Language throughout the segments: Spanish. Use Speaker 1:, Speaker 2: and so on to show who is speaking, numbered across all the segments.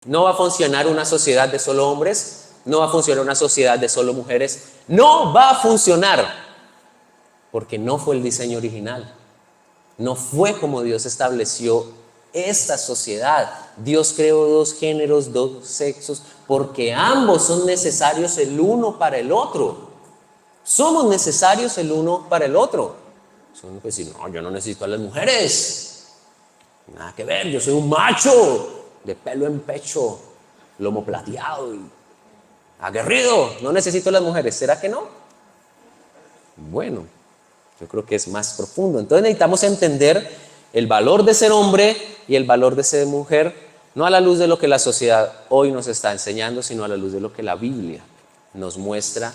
Speaker 1: No va a funcionar una sociedad de solo hombres, no va a funcionar una sociedad de solo mujeres, no va a funcionar, porque no fue el diseño original, no fue como Dios estableció esta sociedad. Dios creó dos géneros, dos sexos, porque ambos son necesarios el uno para el otro. Somos necesarios el uno para el otro. Uno puede decir, no, yo no necesito a las mujeres, nada que ver, yo soy un macho de pelo en pecho, lomo plateado y aguerrido, no necesito a las mujeres. ¿Será que no? Bueno, yo creo que es más profundo. Entonces necesitamos entender el valor de ser hombre y el valor de ser mujer, no a la luz de lo que la sociedad hoy nos está enseñando, sino a la luz de lo que la Biblia nos muestra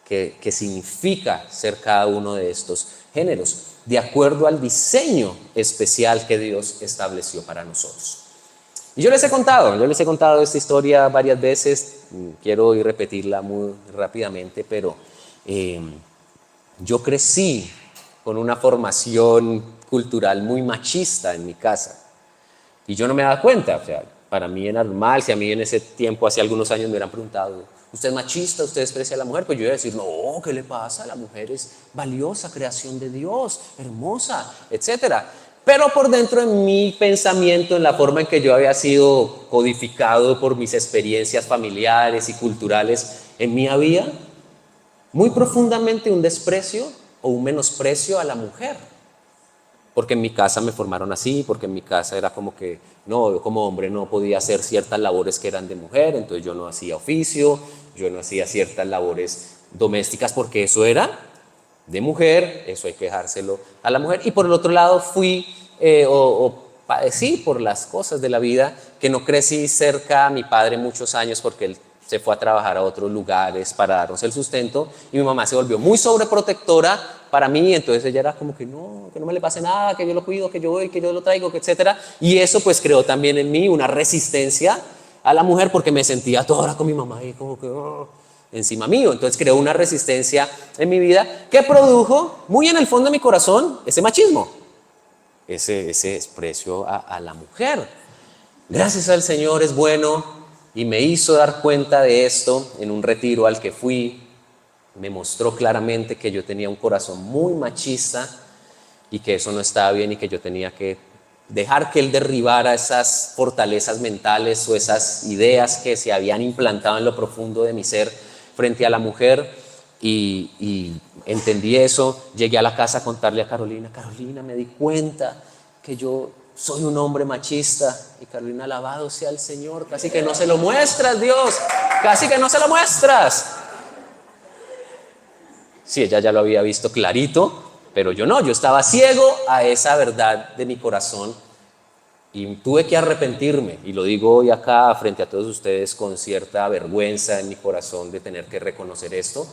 Speaker 1: que significa ser cada uno de estos géneros, de acuerdo al diseño especial que Dios estableció para nosotros. Y yo les he contado esta historia varias veces, quiero ir repetirla muy rápidamente, pero yo crecí con una formación cultural muy machista en mi casa y yo no me daba cuenta. O sea, para mí era normal. Si a mí en ese tiempo, hace algunos años, me hubieran preguntado, ¿usted es machista? ¿Usted desprecia a la mujer? Pues yo iba a decir, no, ¿qué le pasa? La mujer es valiosa, creación de Dios, hermosa, etcétera. Pero por dentro, en mi pensamiento, en la forma en que yo había sido codificado por mis experiencias familiares y culturales, en mí había muy profundamente un desprecio o un menosprecio a la mujer. Porque en mi casa me formaron así, porque en mi casa era como que, no, yo como hombre no podía hacer ciertas labores que eran de mujer, entonces yo no hacía oficio, yo no hacía ciertas labores domésticas porque eso era de mujer, eso hay que dejárselo a la mujer. Y por el otro lado fui, padecí por las cosas de la vida, que no crecí cerca a mi padre muchos años porque él se fue a trabajar a otros lugares para darnos el sustento, y mi mamá se volvió muy sobreprotectora para mí, entonces ella era como que no me le pase nada, que yo lo cuido, que yo voy, que yo lo traigo, que etcétera. Y eso pues creó también en mí una resistencia a la mujer, porque me sentía toda hora con mi mamá y como que encima mío. Entonces creó una resistencia en mi vida que produjo muy en el fondo de mi corazón ese machismo, ese desprecio a la mujer. Gracias al Señor es bueno, y me hizo dar cuenta de esto en un retiro al que fui. Me mostró claramente que yo tenía un corazón muy machista y que eso no estaba bien, y que yo tenía que dejar que Él derribara esas fortalezas mentales o esas ideas que se habían implantado en lo profundo de mi ser frente a la mujer. Y entendí eso. Llegué a la casa a contarle a Carolina, me di cuenta que yo soy un hombre machista. Y Carolina, alabado sea el Señor, casi que no se lo muestras, Dios, casi que no se lo muestras. Sí, ella ya lo había visto clarito, pero yo no, yo estaba ciego a esa verdad de mi corazón y tuve que arrepentirme, y lo digo hoy acá frente a todos ustedes con cierta vergüenza en mi corazón de tener que reconocer esto,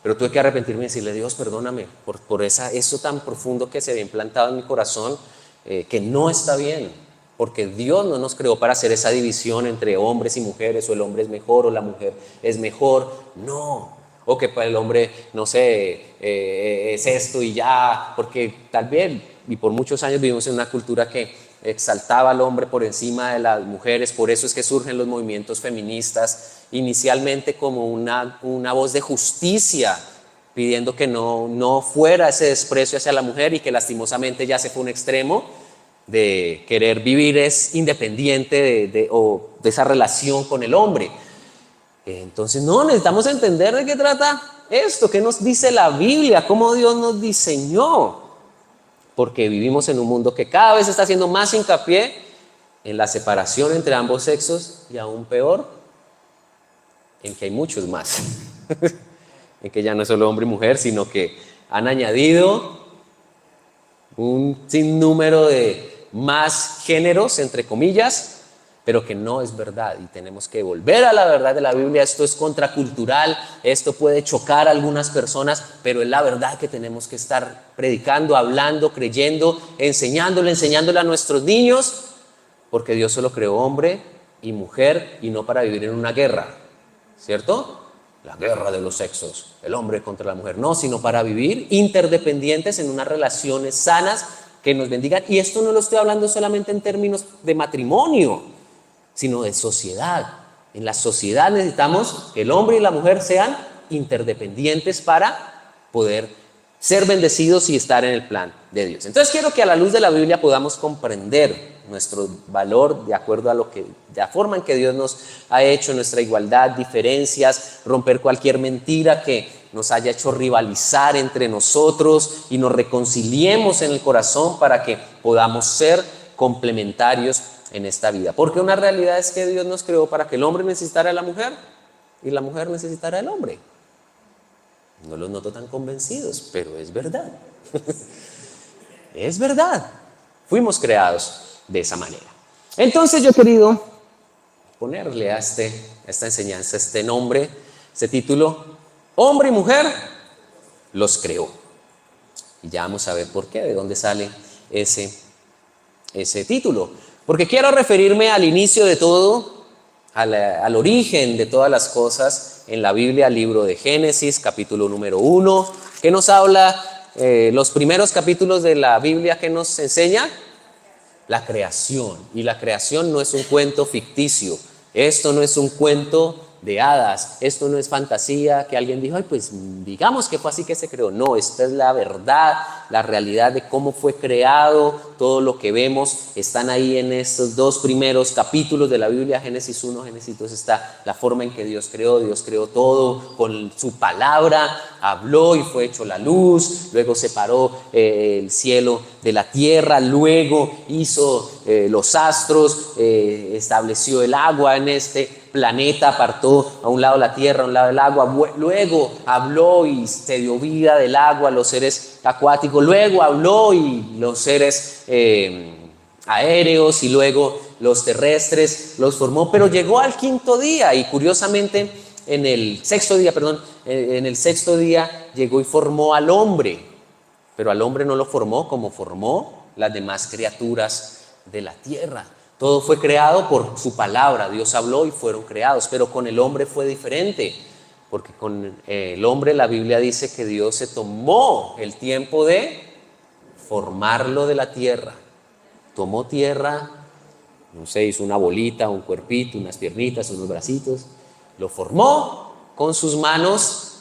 Speaker 1: pero tuve que arrepentirme y decirle, Dios, perdóname por eso tan profundo que se había implantado en mi corazón, que no está bien, porque Dios no nos creó para hacer esa división entre hombres y mujeres, o el hombre es mejor o la mujer es mejor, no. O que para el hombre, no sé, es esto y ya, porque tal vez, y por muchos años vivimos en una cultura que exaltaba al hombre por encima de las mujeres. Por eso es que surgen los movimientos feministas, inicialmente como una voz de justicia, pidiendo que no fuera ese desprecio hacia la mujer, y que lastimosamente ya se fue un extremo de querer vivir independiente de esa relación con el hombre. Entonces necesitamos entender de qué trata esto, qué nos dice la Biblia, cómo Dios nos diseñó, porque vivimos en un mundo que cada vez está haciendo más hincapié en la separación entre ambos sexos, y aún peor, en que hay muchos más, en que ya no es solo hombre y mujer, sino que han añadido un sinnúmero de más géneros, entre comillas, pero que no es verdad, y tenemos que volver a la verdad de la Biblia. Esto es contracultural, esto puede chocar a algunas personas, pero es la verdad que tenemos que estar predicando, hablando, creyendo, enseñándole a nuestros niños, porque Dios solo creó hombre y mujer, y no para vivir en una guerra, ¿cierto? La guerra de los sexos, el hombre contra la mujer, no, sino para vivir interdependientes en unas relaciones sanas que nos bendigan. Y esto no lo estoy hablando solamente en términos de matrimonio. sino de sociedad. En la sociedad necesitamos que el hombre y la mujer sean interdependientes para poder ser bendecidos y estar en el plan de Dios. Entonces quiero que a la luz de la Biblia podamos comprender nuestro valor de acuerdo a de la forma en que Dios nos ha hecho, nuestra igualdad, diferencias, romper cualquier mentira que nos haya hecho rivalizar entre nosotros y nos reconciliemos en el corazón para que podamos ser complementarios en esta vida. Porque una realidad es que Dios nos creó para que el hombre necesitara a la mujer y la mujer necesitara al hombre. No los noto tan convencidos, pero es verdad. Es verdad. Fuimos creados de esa manera. Entonces yo he querido ponerle a esta enseñanza este nombre, este título: hombre y mujer los creó. Y ya vamos a ver por qué, de dónde sale ese título. Porque quiero referirme al inicio de todo, al origen de todas las cosas en la Biblia, al libro de Génesis, capítulo número 1, que nos habla, los primeros capítulos de la Biblia que nos enseña la creación. Y la creación no es un cuento ficticio, esto no es un cuento de hadas, esto no es fantasía que alguien dijo, ay, pues digamos que fue así que se creó. No, esta es la verdad, la realidad de cómo fue creado. Todo lo que vemos están ahí en estos dos primeros capítulos de la Biblia, Génesis 1, Génesis 2, está la forma en que Dios creó todo con su palabra, habló y fue hecho la luz, luego separó el cielo de la tierra, luego hizo los astros, estableció el agua en este planeta, apartó a un lado la tierra, a un lado el agua, luego habló y se dio vida del agua a los seres acuáticos, luego habló y los seres aéreos y luego los terrestres los formó, pero llegó al quinto día y curiosamente en el sexto día llegó y formó al hombre, pero al hombre no lo formó como formó las demás criaturas de la tierra. Todo fue creado por su palabra, Dios habló y fueron creados, pero con el hombre fue diferente, porque con el hombre la Biblia dice que Dios se tomó el tiempo de formarlo de la tierra. Tomó tierra, no sé, hizo una bolita, un cuerpito, unas piernitas, unos bracitos, lo formó con sus manos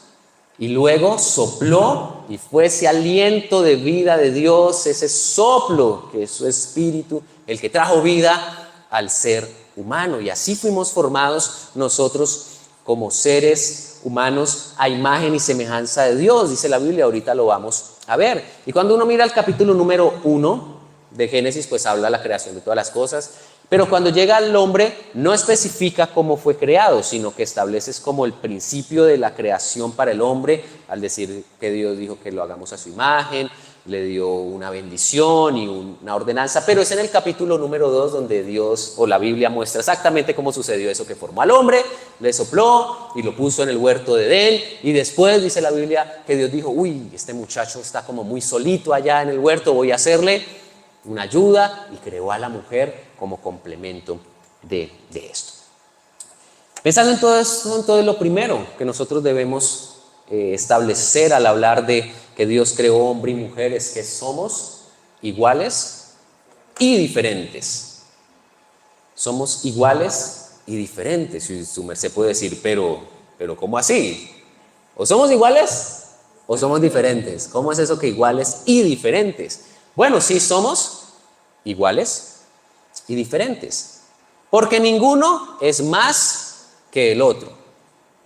Speaker 1: y luego sopló y fue ese aliento de vida de Dios, ese soplo que es su espíritu, el que trajo vida al ser humano. Y así fuimos formados nosotros como seres humanos a imagen y semejanza de Dios, dice la Biblia, ahorita lo vamos a ver. Y cuando uno mira el capítulo número 1 de Génesis, pues habla de la creación de todas las cosas, pero cuando llega al hombre no especifica cómo fue creado, sino que establece como el principio de la creación para el hombre, al decir que Dios dijo que lo hagamos a su imagen, le dio una bendición y una ordenanza, pero es en el capítulo número 2 donde Dios o la Biblia muestra exactamente cómo sucedió eso, que formó al hombre, le sopló y lo puso en el huerto de Edén, y después dice la Biblia que Dios dijo, uy, este muchacho está como muy solito allá en el huerto, voy a hacerle una ayuda, y creó a la mujer como complemento de esto. Pensando en todo esto, entonces lo primero que nosotros debemos establecer al hablar de que Dios creó hombre y mujer es que somos iguales y diferentes. Somos iguales y diferentes. Y su merced puede decir, pero ¿cómo así? ¿O somos iguales o somos diferentes? ¿Cómo es eso que iguales y diferentes? Bueno, sí somos iguales y diferentes, porque ninguno es más que el otro.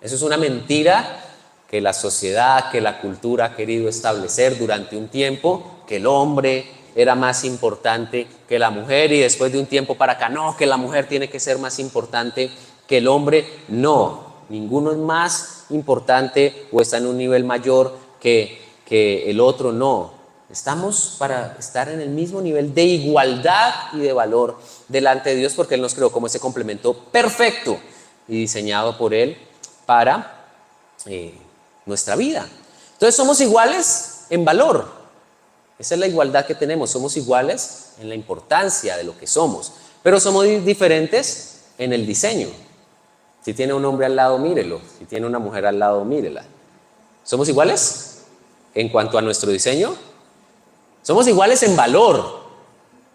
Speaker 1: Eso es una mentira que la sociedad, que la cultura ha querido establecer durante un tiempo, que el hombre era más importante que la mujer, y después de un tiempo para acá, no, que la mujer tiene que ser más importante que el hombre. No, ninguno es más importante o está en un nivel mayor que el otro, no. Estamos para estar en el mismo nivel de igualdad y de valor delante de Dios, porque Él nos creó como ese complemento perfecto y diseñado por Él para nuestra vida. Entonces somos iguales en valor. Esa es la igualdad que tenemos. Somos iguales en la importancia de lo que somos, pero somos diferentes en el diseño. Si tiene un hombre al lado, mírelo. Si tiene una mujer al lado, mírela. ¿Somos iguales en cuanto a nuestro diseño? Somos iguales en valor,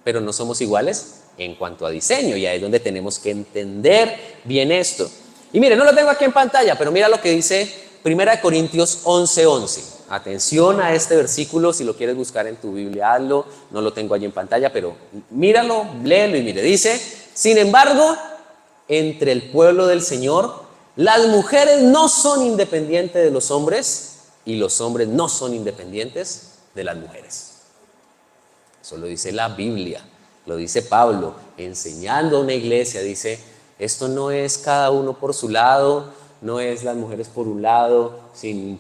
Speaker 1: pero no somos iguales en cuanto a diseño, y ahí es donde tenemos que entender bien esto. Y mire, no lo tengo aquí en pantalla, pero mira lo que dice 1 Corintios 11:11. Atención a este versículo, si lo quieres buscar en tu Biblia, hazlo. No lo tengo allí en pantalla, pero míralo, léelo y mire. Dice, sin embargo, entre el pueblo del Señor, las mujeres no son independientes de los hombres y los hombres no son independientes de las mujeres. Eso lo dice la Biblia, lo dice Pablo, enseñando a una iglesia. Dice, esto no es cada uno por su lado, no es las mujeres por un lado, sin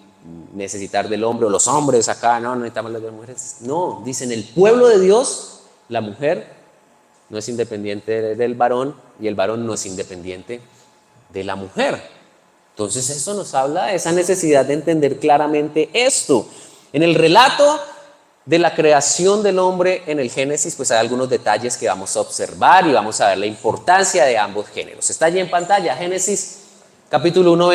Speaker 1: necesitar del hombre, o los hombres acá, no necesitamos las mujeres. No, dice, en el pueblo de Dios, la mujer no es independiente del varón y el varón no es independiente de la mujer. Entonces eso nos habla de esa necesidad de entender claramente esto. En el relato de la creación del hombre en el Génesis, pues hay algunos detalles que vamos a observar y vamos a ver la importancia de ambos géneros. Está allí en pantalla, Génesis capítulo 1,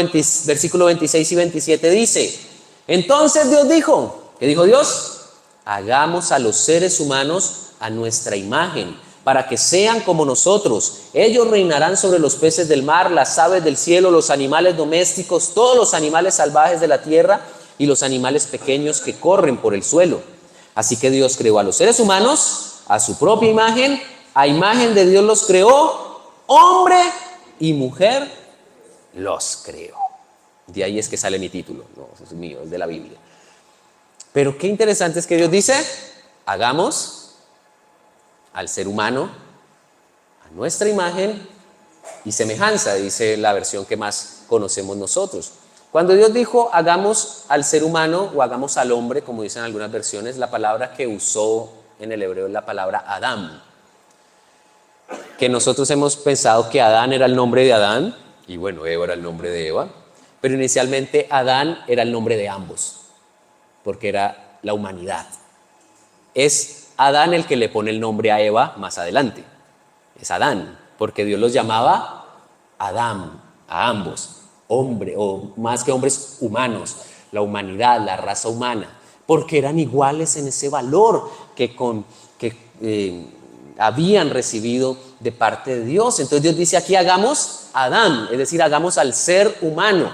Speaker 1: versículo 26 y 27 dice, entonces Dios dijo, ¿qué dijo Dios? Hagamos a los seres humanos a nuestra imagen, para que sean como nosotros. Ellos reinarán sobre los peces del mar, las aves del cielo, los animales domésticos, todos los animales salvajes de la tierra y los animales pequeños que corren por el suelo. Así que Dios creó a los seres humanos a su propia imagen, a imagen de Dios los creó, hombre y mujer los creó. De ahí es que sale mi título, no, es mío, es de la Biblia. Pero qué interesante es que Dios dice, hagamos al ser humano a nuestra imagen y semejanza, dice la versión que más conocemos nosotros. Cuando Dios dijo hagamos al ser humano o hagamos al hombre, como dicen algunas versiones, la palabra que usó en el hebreo es la palabra Adán, que nosotros hemos pensado que Adán era el nombre de Adán y bueno, Eva era el nombre de Eva, pero inicialmente Adán era el nombre de ambos, porque era la humanidad. Es Adán el que le pone el nombre a Eva más adelante. Es Adán, porque Dios los llamaba Adán, a ambos, hombre, o más que hombres, humanos, la humanidad, la raza humana, porque eran iguales en ese valor que habían recibido de parte de Dios. Entonces Dios dice aquí hagamos a Adán, es decir, hagamos al ser humano,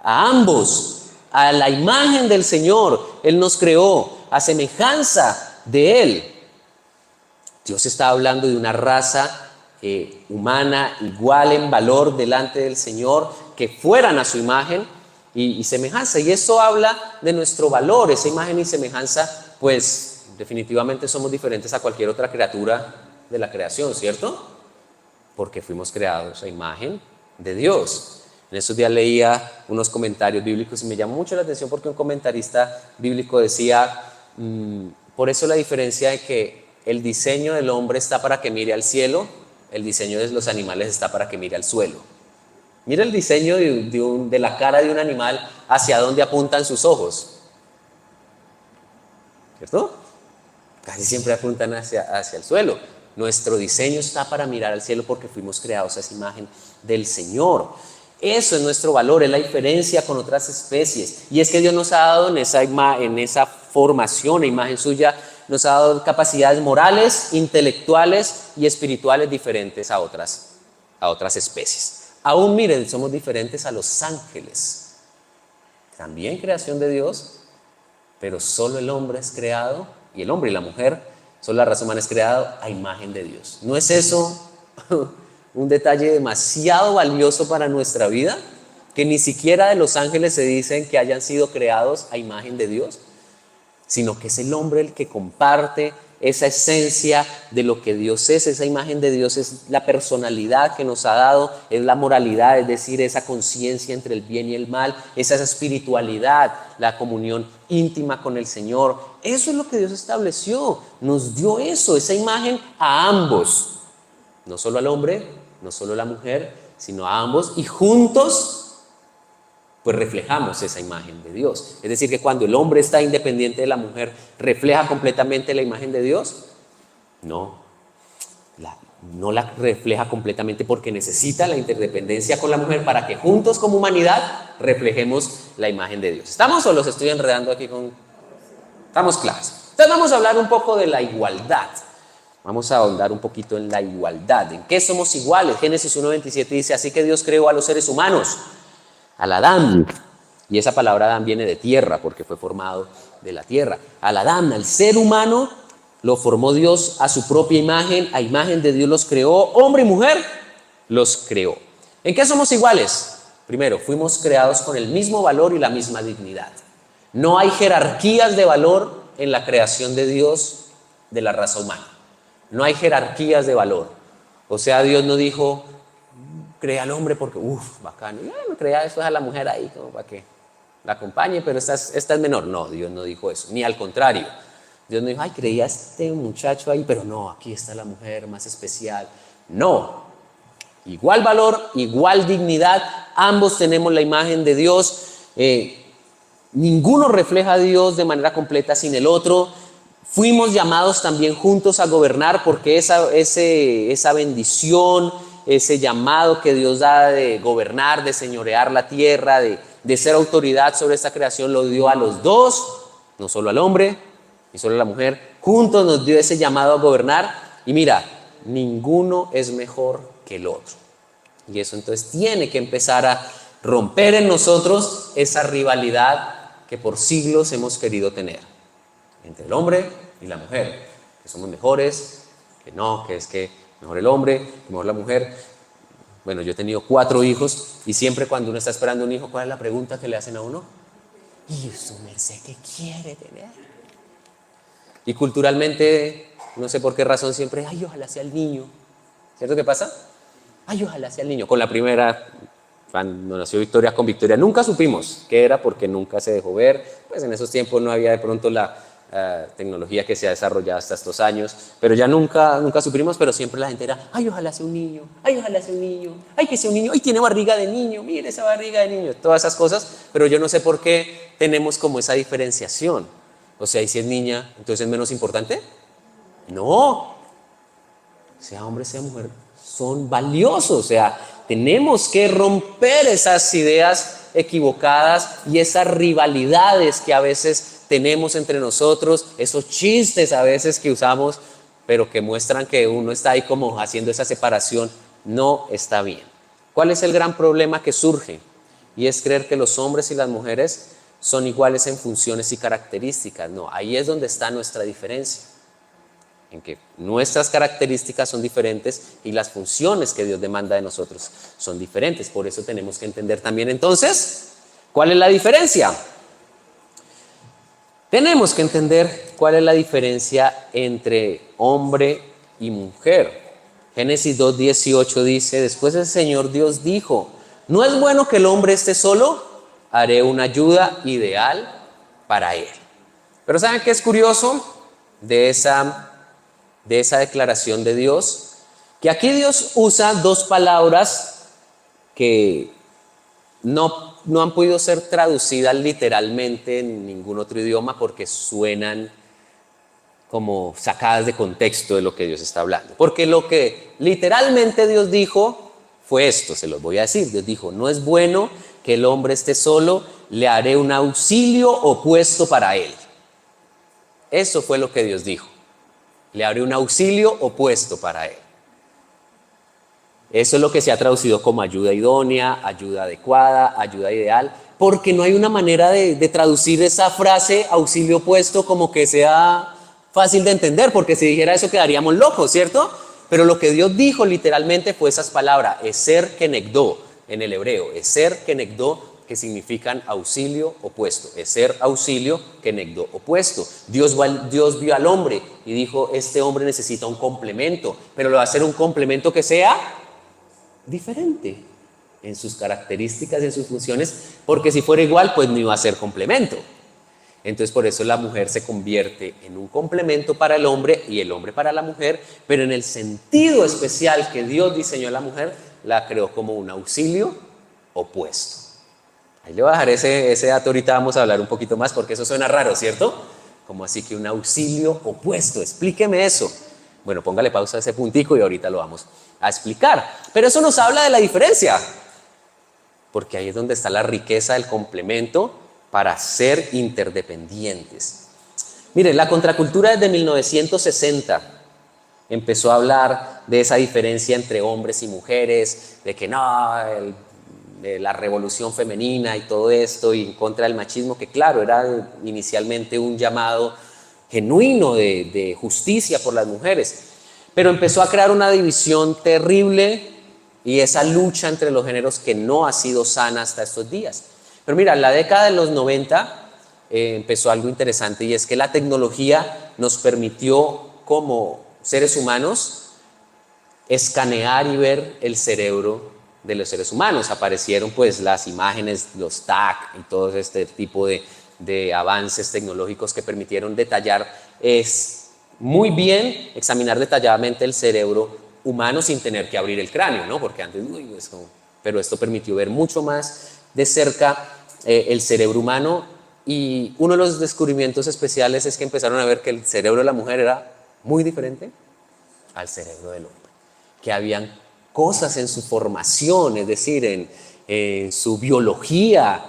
Speaker 1: a ambos, a la imagen del Señor. Él nos creó a semejanza de Él. Dios está hablando de una raza humana igual en valor delante del Señor, que fueran a su imagen y semejanza, y eso habla de nuestro valor. Esa imagen y semejanza, pues definitivamente somos diferentes a cualquier otra criatura de la creación, ¿cierto? Porque fuimos creados a imagen de Dios. En esos días leía unos comentarios bíblicos y me llamó mucho la atención porque un comentarista bíblico decía, por eso la diferencia de que el diseño del hombre está para que mire al cielo, el diseño de los animales está para que mire al suelo. Mira el diseño de la cara de un animal, hacia dónde apuntan sus ojos, ¿cierto? Casi siempre apuntan hacia el suelo. Nuestro diseño está para mirar al cielo porque fuimos creados a esa imagen del Señor. Eso es nuestro valor, es la diferencia con otras especies. Y es que Dios nos ha dado en esa formación, imagen suya, nos ha dado capacidades morales, intelectuales y espirituales diferentes a otras especies. Aún miren, somos diferentes a los ángeles. También creación de Dios, pero solo el hombre es creado, y el hombre y la mujer, solo la raza humana es creado a imagen de Dios. ¿No es eso un detalle demasiado valioso para nuestra vida? Que ni siquiera de los ángeles se dicen que hayan sido creados a imagen de Dios, sino que es el hombre el que comparte esa esencia de lo que Dios es. Esa imagen de Dios es la personalidad que nos ha dado, es la moralidad, es decir, esa conciencia entre el bien y el mal, esa espiritualidad, la comunión íntima con el Señor. Eso es lo que Dios estableció, nos dio eso, esa imagen a ambos, no solo al hombre, no solo a la mujer, sino a ambos, y juntos pues reflejamos esa imagen de Dios. Es decir, que cuando el hombre está independiente de la mujer, ¿refleja completamente la imagen de Dios? No la refleja completamente, porque necesita la interdependencia con la mujer para que juntos como humanidad reflejemos la imagen de Dios. ¿Estamos o los estoy enredando aquí con...? Estamos claros. Entonces vamos a hablar un poco de la igualdad. Vamos a ahondar un poquito en la igualdad. ¿En qué somos iguales? Génesis 1:27 dice, así que Dios creó a los seres humanos, al Adán, y esa palabra Adán viene de tierra, porque fue formado de la tierra. Al Adán, al ser humano, lo formó Dios a su propia imagen, a imagen de Dios los creó, hombre y mujer los creó. ¿En qué somos iguales? Primero, fuimos creados con el mismo valor y la misma dignidad. No hay jerarquías de valor en la creación de Dios de la raza humana. No hay jerarquías de valor. O sea, Dios no dijo, crea al hombre porque, bacano. No, crea eso a la mujer ahí como para que la acompañe, pero esta es menor. No, Dios no dijo eso. Ni al contrario. Dios no dijo, ay, creía a este muchacho ahí, pero no, aquí está la mujer más especial. No. Igual valor, igual dignidad. Ambos tenemos la imagen de Dios. Ninguno refleja a Dios de manera completa sin el otro. Fuimos llamados también juntos a gobernar porque esa bendición, ese llamado que Dios da de gobernar, de señorear la tierra, de ser autoridad sobre esta creación, lo dio a los dos, no solo al hombre ni solo a la mujer. Juntos nos dio ese llamado a gobernar y mira, ninguno es mejor que el otro. Y eso entonces tiene que empezar a romper en nosotros esa rivalidad que por siglos hemos querido tener entre el hombre y la mujer, que somos mejores, que no, que es que mejor el hombre, que mejor la mujer. Bueno, yo he tenido 4 hijos y siempre cuando uno está esperando un hijo, ¿cuál es la pregunta que le hacen a uno? ¿Y su merced qué quiere tener? Y culturalmente, no sé por qué razón siempre, ay, ojalá sea el niño. ¿Cierto que pasa? Ay, ojalá sea el niño. Con la primera, cuando nació Victoria, con Victoria nunca supimos qué era porque nunca se dejó ver. Pues en esos tiempos no había de pronto la tecnología que se ha desarrollado hasta estos años, pero ya nunca supimos, pero siempre la gente era, ay, ojalá sea un niño, ay, ojalá sea un niño, ay, que sea un niño, ay, tiene barriga de niño, mire esa barriga de niño, todas esas cosas, pero yo no sé por qué tenemos como esa diferenciación. O sea, y si es niña, entonces es menos importante. No, sea hombre, sea mujer, son valiosos. O sea, tenemos que romper esas ideas equivocadas y esas rivalidades que a veces tenemos entre nosotros, esos chistes a veces que usamos, pero que muestran que uno está ahí como haciendo esa separación. No está bien. ¿Cuál es el gran problema que surge? Y es creer que los hombres y las mujeres son iguales en funciones y características. No, ahí es donde está nuestra diferencia. En que nuestras características son diferentes y las funciones que Dios demanda de nosotros son diferentes. Por eso tenemos que entender también entonces, ¿cuál es la diferencia? Tenemos que entender cuál es la diferencia entre hombre y mujer. Génesis 2:18 dice, después el Señor Dios dijo, no es bueno que el hombre esté solo, haré una ayuda ideal para él. Pero ¿saben qué es curioso de esa declaración de Dios? Que aquí Dios usa 2 palabras que no han podido ser traducidas literalmente en ningún otro idioma porque suenan como sacadas de contexto de lo que Dios está hablando. Porque lo que literalmente Dios dijo fue esto, se los voy a decir. Dios dijo, no es bueno que el hombre esté solo, le haré un auxilio opuesto para él. Eso fue lo que Dios dijo. Le haré un auxilio opuesto para él. Eso es lo que se ha traducido como ayuda idónea, ayuda adecuada, ayuda ideal, porque no hay una manera de traducir esa frase auxilio opuesto como que sea fácil de entender, porque si dijera eso quedaríamos locos, ¿cierto? Pero lo que Dios dijo literalmente fue esas palabras, eser kenegdo en el hebreo, eser kenegdo, que significan auxilio opuesto, eser auxilio kenegdo opuesto. Dios vio al hombre y dijo, este hombre necesita un complemento, pero lo va a hacer un complemento que sea diferente en sus características, en sus funciones, porque si fuera igual, pues no iba a ser complemento. Entonces por eso la mujer se convierte en un complemento para el hombre y el hombre para la mujer, pero en el sentido especial que Dios diseñó a la mujer, la creó como un auxilio opuesto. Ahí le voy a dejar ese dato, ahorita vamos a hablar un poquito más porque eso suena raro, ¿cierto? Como así que un auxilio opuesto, explíqueme eso. Bueno, póngale pausa a ese puntico y ahorita lo vamos a explicar. Pero eso nos habla de la diferencia, porque ahí es donde está la riqueza del complemento para ser interdependientes. Miren, la contracultura desde 1960 empezó a hablar de esa diferencia entre hombres y mujeres, de que no, de la revolución femenina y todo esto, y en contra del machismo, que claro, era inicialmente un llamado genuino de justicia por las mujeres, pero empezó a crear una división terrible y esa lucha entre los géneros que no ha sido sana hasta estos días. Pero mira, en la década de los 90 empezó algo interesante, y es que la tecnología nos permitió como seres humanos escanear y ver el cerebro de los seres humanos. Aparecieron pues las imágenes, los TAC y todo este tipo de avances tecnológicos que permitieron detallar muy bien, examinar detalladamente el cerebro humano sin tener que abrir el cráneo, ¿no? Porque antes, pero esto permitió ver mucho más de cerca el cerebro humano, y uno de los descubrimientos especiales es que empezaron a ver que el cerebro de la mujer era muy diferente al cerebro del hombre, que habían cosas en su formación, es decir, en su biología,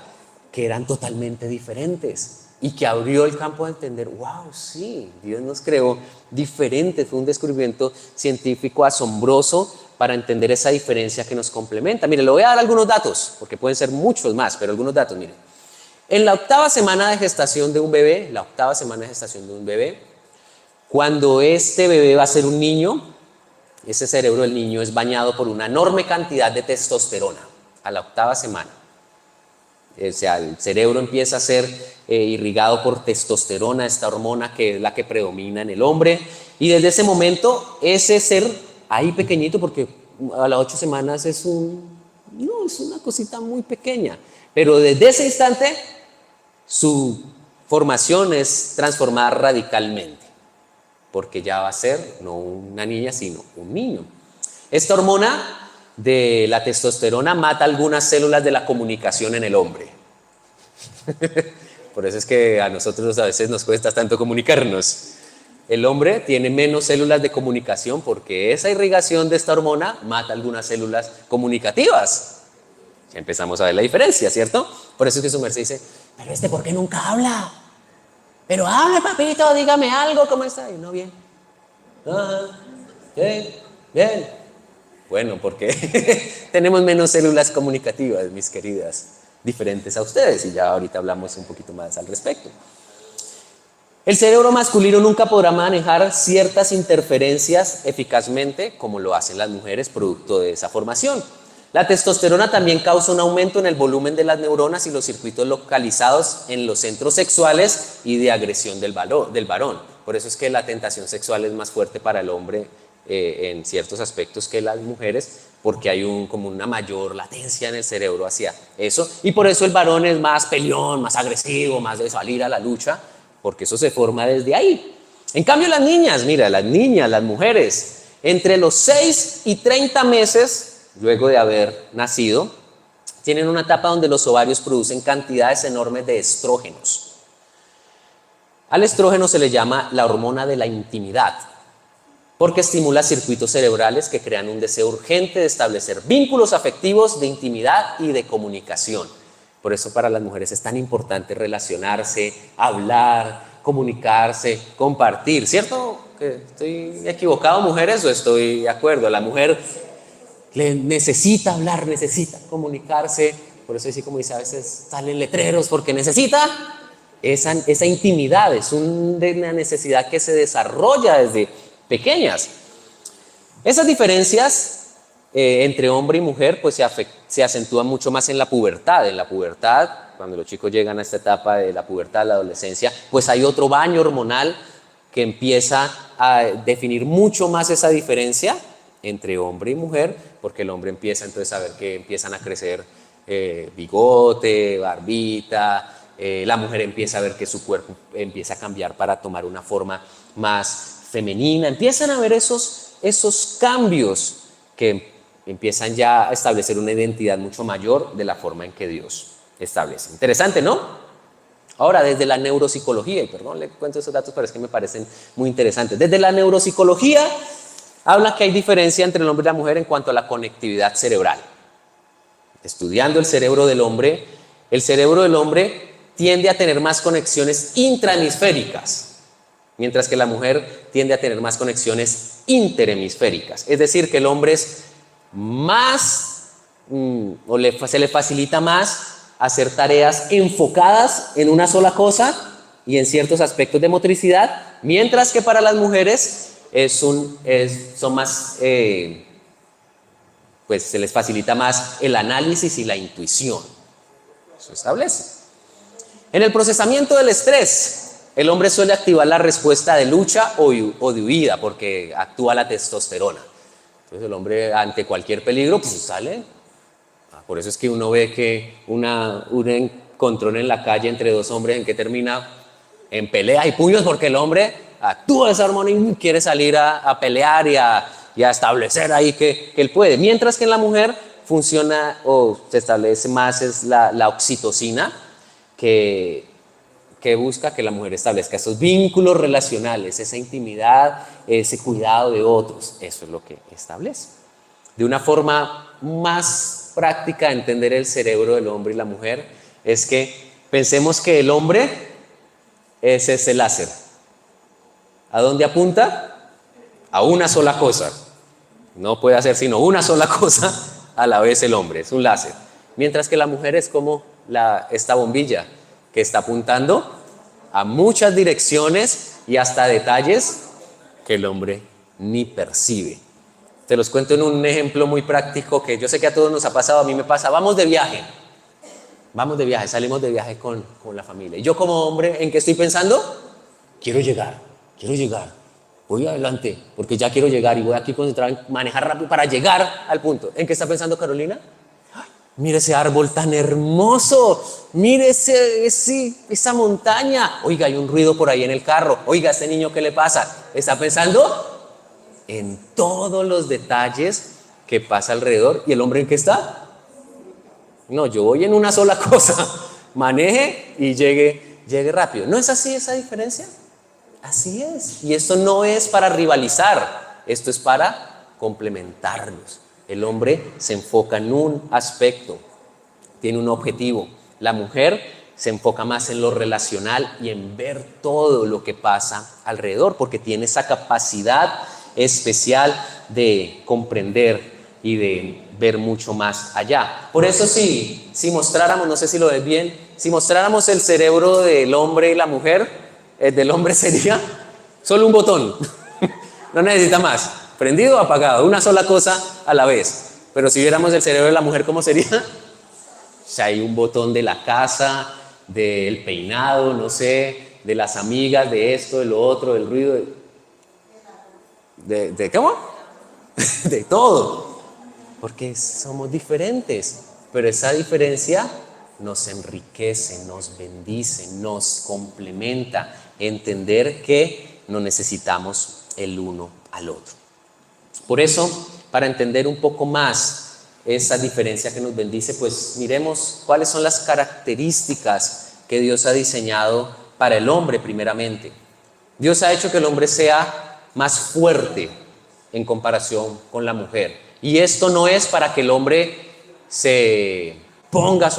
Speaker 1: que eran totalmente diferentes, y que abrió el campo de entender, wow, sí, Dios nos creó diferentes. Fue un descubrimiento científico asombroso para entender esa diferencia que nos complementa. Mire, le voy a dar algunos datos, porque pueden ser muchos más, pero algunos datos, mire. En la octava semana de gestación de un bebé, cuando este bebé va a ser un niño, ese cerebro del niño es bañado por una enorme cantidad de testosterona a la octava semana. O sea, el cerebro empieza a ser irrigado por testosterona, esta hormona que es la que predomina en el hombre, y desde ese momento ese ser ahí pequeñito, porque a las 8 semanas es una cosita muy pequeña, pero desde ese instante su formación es transformada radicalmente, porque ya va a ser no una niña sino un niño. Esta hormona de la testosterona mata algunas células de la comunicación en el hombre. Por eso es que a nosotros a veces nos cuesta tanto comunicarnos. El hombre tiene menos células de comunicación porque esa irrigación de esta hormona mata algunas células comunicativas. Ya empezamos a ver la diferencia, ¿cierto? Por eso es que su merced dice, pero ¿por qué nunca habla? Pero hable, papito, dígame algo, ¿cómo está? Y no, bien. Bien. Bueno, porque tenemos menos células comunicativas, mis queridas, diferentes a ustedes, y ya ahorita hablamos un poquito más al respecto. El cerebro masculino nunca podrá manejar ciertas interferencias eficazmente como lo hacen las mujeres producto de esa formación. La testosterona también causa un aumento en el volumen de las neuronas y los circuitos localizados en los centros sexuales y de agresión del varón. Por eso es que la tentación sexual es más fuerte para el hombre en ciertos aspectos que las mujeres, porque hay como una mayor latencia en el cerebro hacia eso, y por eso el varón es más peleón, más agresivo, más de salir a la lucha, porque eso se forma desde ahí. En cambio las niñas, las mujeres, entre los 6 y 30 meses luego de haber nacido, tienen una etapa donde los ovarios producen cantidades enormes de estrógenos. Al estrógeno se le llama la hormona de la intimidad, porque estimula circuitos cerebrales que crean un deseo urgente de establecer vínculos afectivos, de intimidad y de comunicación. Por eso para las mujeres es tan importante relacionarse, hablar, comunicarse, compartir. ¿Cierto? ¿Estoy equivocado, mujeres, o estoy de acuerdo? La mujer necesita hablar, necesita comunicarse. Por eso así como dice, a veces salen letreros porque necesita esa intimidad. Es una necesidad que se desarrolla desde pequeñas. Esas diferencias entre hombre y mujer pues se acentúan mucho más en la pubertad. En la pubertad, cuando los chicos llegan a esta etapa de la pubertad, la adolescencia, pues hay otro baño hormonal que empieza a definir mucho más esa diferencia entre hombre y mujer, porque el hombre empieza entonces a ver que empiezan a crecer bigote, barbita, la mujer empieza a ver que su cuerpo empieza a cambiar para tomar una forma más femenina. Empiezan a ver esos cambios que empiezan ya a establecer una identidad mucho mayor de la forma en que Dios establece. Interesante, ¿no? Ahora, desde la neuropsicología, y perdón, le cuento esos datos, pero es que me parecen muy interesantes. Desde la neuropsicología habla que hay diferencia entre el hombre y la mujer en cuanto a la conectividad cerebral. Estudiando el cerebro del hombre tiende a tener más conexiones intrahemisféricas, mientras que la mujer tiende a tener más conexiones interhemisféricas. Es decir, que el hombre es más, se le facilita más hacer tareas enfocadas en una sola cosa y en ciertos aspectos de motricidad, mientras que para las mujeres son más, pues se les facilita más el análisis y la intuición. Eso establece. En el procesamiento del estrés, el hombre suele activar la respuesta de lucha o de huida porque actúa la testosterona. Entonces el hombre ante cualquier peligro pues sale. Por eso es que uno ve que un encontrón en la calle entre dos hombres en que termina en pelea y puños porque el hombre actúa esa hormona y quiere salir a pelear y a establecer ahí que él puede. Mientras que en la mujer funciona o se establece más es la oxitocina que busca que la mujer establezca esos vínculos relacionales, esa intimidad, ese cuidado de otros. Eso es lo que establece. De una forma más práctica de entender el cerebro del hombre y la mujer es que pensemos que el hombre es ese láser. ¿A dónde apunta? A una sola cosa. No puede hacer sino una sola cosa a la vez el hombre, es un láser. Mientras que la mujer es como esta bombilla que está apuntando a muchas direcciones y hasta detalles que el hombre ni percibe. Te los cuento en un ejemplo muy práctico que yo sé que a todos nos ha pasado, a mí me pasa. Vamos de viaje, salimos de viaje con la familia. Y yo como hombre, ¿en qué estoy pensando? Quiero llegar, voy adelante, porque ya quiero llegar y voy aquí concentrado en manejar rápido para llegar al punto. ¿En qué está pensando Carolina? ¡Ay, mire ese árbol tan hermoso! Mire esa montaña. Oiga, hay un ruido por ahí en el carro. Oiga, ¿este niño qué le pasa? Está pensando en todos los detalles que pasa alrededor. ¿Y el hombre en qué está? No, yo voy en una sola cosa. Maneje y llegue rápido. ¿No es así esa diferencia? Así es. Y esto no es para rivalizar, esto es para complementarnos. El hombre se enfoca en un aspecto, tiene un objetivo. La mujer se enfoca más en lo relacional y en ver todo lo que pasa alrededor, porque tiene esa capacidad especial de comprender y de ver mucho más allá. Por eso si mostráramos, no sé si lo ves bien, si mostráramos el cerebro del hombre y la mujer, el del hombre sería solo un botón, no necesita más, prendido o apagado, una sola cosa a la vez. Pero si viéramos el cerebro de la mujer, ¿cómo sería? O sea, hay un botón de la casa, del peinado, no sé, de las amigas, de esto, de lo otro, del ruido, ¿de cómo? De todo, porque somos diferentes, pero esa diferencia nos enriquece, nos bendice, nos complementa. Entender que nos necesitamos el uno al otro. Por eso, para entender un poco más esa diferencia que nos bendice, pues miremos cuáles son las características que Dios ha diseñado para el hombre primeramente. Dios ha hecho que el hombre sea más fuerte en comparación con la mujer. Y esto no es para que el hombre se ponga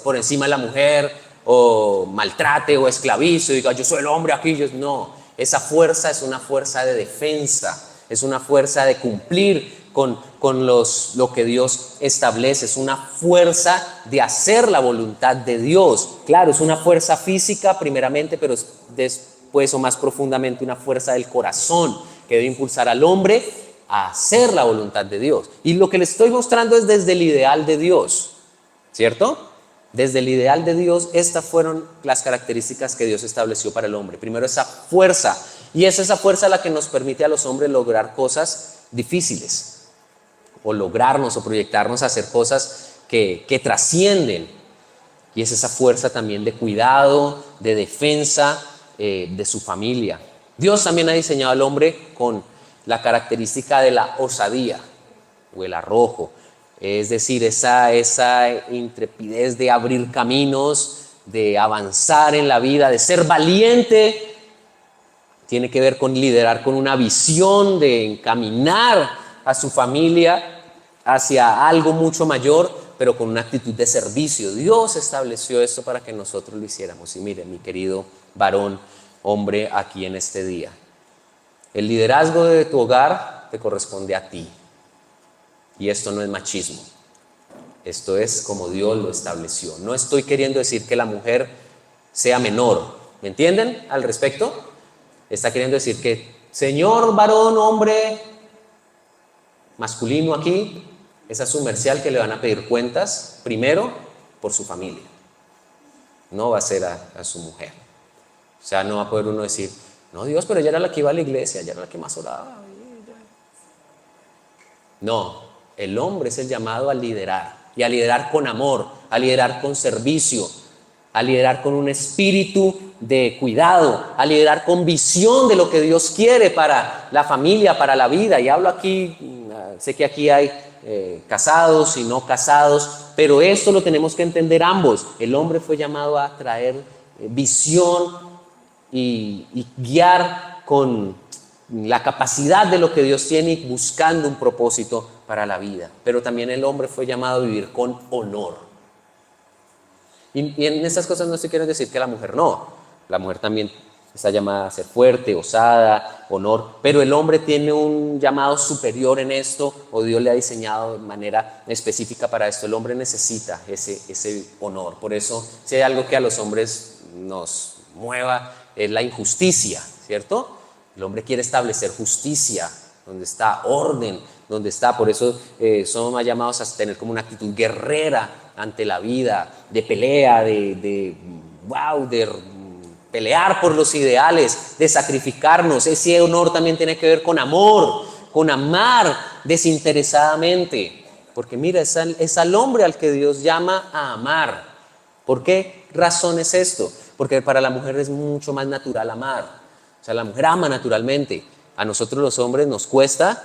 Speaker 1: por encima de la mujer o maltrate o esclavice y diga yo soy el hombre aquí. No, esa fuerza es una fuerza de defensa, es una fuerza de cumplir con lo que Dios establece, es una fuerza de hacer la voluntad de Dios. Claro, es una fuerza física primeramente, pero es después o más profundamente una fuerza del corazón que debe impulsar al hombre a hacer la voluntad de Dios. Y lo que les estoy mostrando es desde el ideal de Dios, ¿cierto? Desde el ideal de Dios, estas fueron las características que Dios estableció para el hombre. Primero, esa fuerza, y es esa fuerza la que nos permite a los hombres lograr cosas difíciles, o lograrnos o proyectarnos a hacer cosas que trascienden. Y es esa fuerza también de cuidado, de defensa de su familia. Dios también ha diseñado al hombre con la característica de la osadía o el arrojo. Es decir, esa intrepidez de abrir caminos, de avanzar en la vida, de ser valiente. Tiene que ver con liderar con una visión, de encaminar a su familia hacia algo mucho mayor, pero con una actitud de servicio. Dios estableció esto para que nosotros lo hiciéramos. Y mire, mi querido varón, hombre, aquí en este día, El liderazgo de tu hogar te corresponde a ti. Y esto no es machismo. Esto es como Dios lo estableció. No estoy queriendo decir que la mujer sea menor. ¿Me entienden al respecto? Está queriendo decir que señor varón, hombre masculino aquí, esa es su mercial que le van a pedir cuentas primero por su familia. No va a ser a su mujer. O sea, no va a poder uno decir, no Dios, pero ella era la que iba a la iglesia, ella era la que más oraba. No, el hombre es el llamado a liderar, y a liderar con amor, a liderar con servicio, a liderar con un espíritu de cuidado, a liderar con visión de lo que Dios quiere para la familia, para la vida. Y hablo aquí, sé que aquí hay casados y no casados, pero esto lo tenemos que entender ambos. El hombre fue llamado a traer visión y guiar con la capacidad de lo que Dios tiene, buscando un propósito para la vida. Pero también el hombre fue llamado a vivir con honor. Y en estas cosas no estoy queriendo decir que la mujer no. La mujer también está llamada a ser fuerte, osada, honor. Pero el hombre tiene un llamado superior en esto, o Dios le ha diseñado de manera específica para esto. El hombre necesita ese honor. Por eso, si hay algo que a los hombres nos mueva, es la injusticia, ¿cierto? El hombre quiere establecer justicia, donde está orden, donde está, por eso somos más llamados a tener como una actitud guerrera ante la vida, de pelea, de pelear por los ideales, de sacrificarnos. Ese honor también tiene que ver con amor, con amar desinteresadamente, porque mira, es al hombre al que Dios llama a amar. ¿Por qué razón es esto? Porque para la mujer es mucho más natural amar. O sea, la mujer ama naturalmente. A nosotros los hombres nos cuesta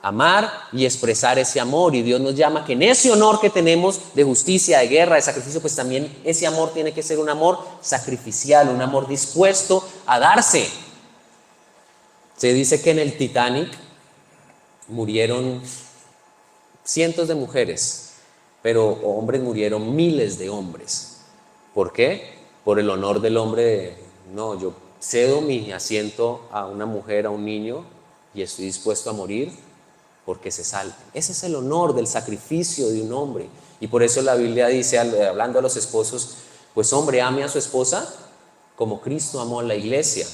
Speaker 1: amar y expresar ese amor, y Dios nos llama que en ese honor que tenemos de justicia, de guerra, de sacrificio, pues también ese amor tiene que ser un amor sacrificial, un amor dispuesto a darse. Se dice que en el Titanic murieron cientos de mujeres, pero hombres murieron miles de hombres. ¿Por qué? Por el honor del hombre no, yo cedo mi asiento a una mujer, a un niño, y estoy dispuesto a morir porque se salven. Ese es el honor del sacrificio de un hombre. Y por eso la Biblia dice, hablando a los esposos, pues hombre, ame a su esposa como Cristo amó a la iglesia.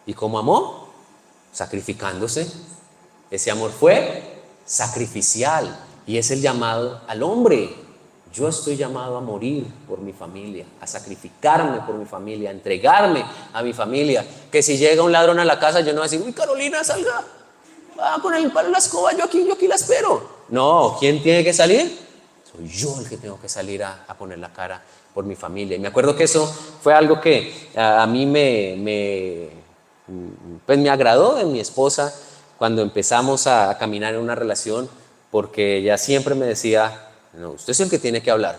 Speaker 1: ¿Y cómo amó? Sacrificándose. Ese amor fue sacrificial, y es el llamado al hombre. Yo estoy llamado a morir por mi familia, a sacrificarme por mi familia, a entregarme a mi familia. Que si llega un ladrón a la casa, yo no voy a decir, uy, Carolina, salga, va con el palo y la escoba, yo aquí la espero. No, ¿quién tiene que salir? Soy yo el que tengo que salir a poner la cara por mi familia. Y me acuerdo que eso fue algo que a mí me agradó de mi esposa cuando empezamos a caminar en una relación, porque ella siempre me decía, no, usted es el que tiene que hablar,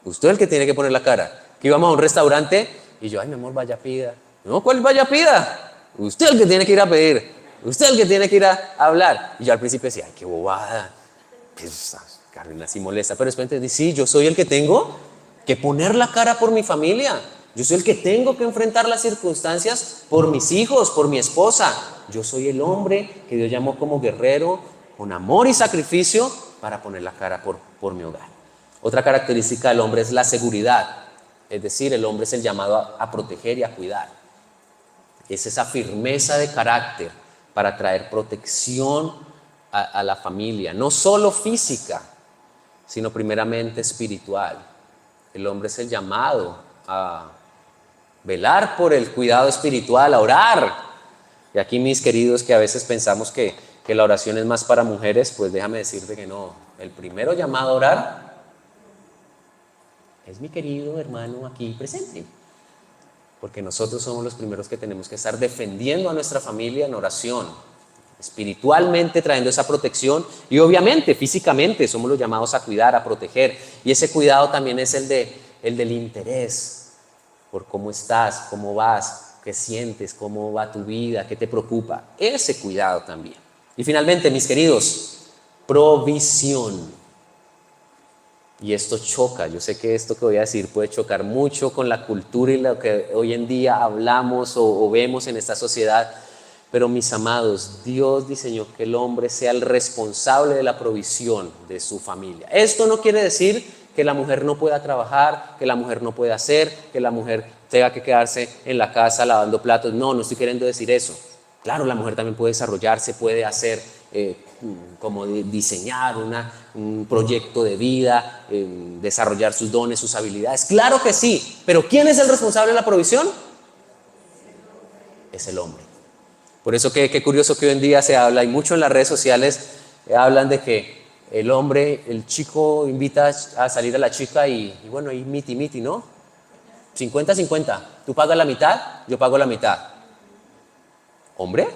Speaker 1: usted es el que tiene que poner la cara. Que íbamos a un restaurante y yo, ay mi amor, vaya pida. No, ¿cuál vaya pida? Usted es el que tiene que ir a pedir, usted es el que tiene que ir a hablar. Y yo al principio decía, ay, qué bobada, pues, Carolina así molesta, pero después entendí, sí, yo soy el que tengo que poner la cara por mi familia, yo soy el que tengo que enfrentar las circunstancias por mis hijos, por mi esposa. Yo soy el hombre que Dios llamó como guerrero, con amor y sacrificio, para poner la cara por mi hogar. Otra característica del hombre es la seguridad, es decir, el hombre es el llamado a proteger y a cuidar. Es esa firmeza de carácter para traer protección a la familia, no solo física, sino primeramente espiritual. El hombre es el llamado a velar por el cuidado espiritual, a orar. Y aquí, mis queridos, que a veces pensamos que la oración es más para mujeres, pues déjame decirte que no. El primero llamado a orar es mi querido hermano aquí presente, porque nosotros somos los primeros que tenemos que estar defendiendo a nuestra familia en oración, espiritualmente trayendo esa protección, y obviamente físicamente somos los llamados a cuidar, a proteger, y ese cuidado también es el del interés por cómo estás, cómo vas, qué sientes, cómo va tu vida, qué te preocupa, ese cuidado también. Y finalmente, mis queridos, provisión. Y esto choca, yo sé que esto que voy a decir puede chocar mucho con la cultura y lo que hoy en día hablamos o vemos en esta sociedad, Pero mis amados, Dios diseñó que el hombre sea el responsable de la provisión de su familia. Esto no quiere decir que la mujer no pueda trabajar, que la mujer no pueda hacer, que la mujer tenga que quedarse en la casa lavando platos. No estoy queriendo decir eso. Claro, la mujer también puede desarrollarse, puede hacer, como diseñar un proyecto de vida, desarrollar sus dones, sus habilidades. Claro que sí, pero ¿quién es el responsable de la provisión? Es el hombre. Por eso qué curioso que hoy en día se habla, y mucho en las redes sociales hablan de que el hombre, el chico invita a salir a la chica y bueno, ahí miti, ¿no? 50-50. Tú pagas la mitad, yo pago la mitad. ¿Hombre?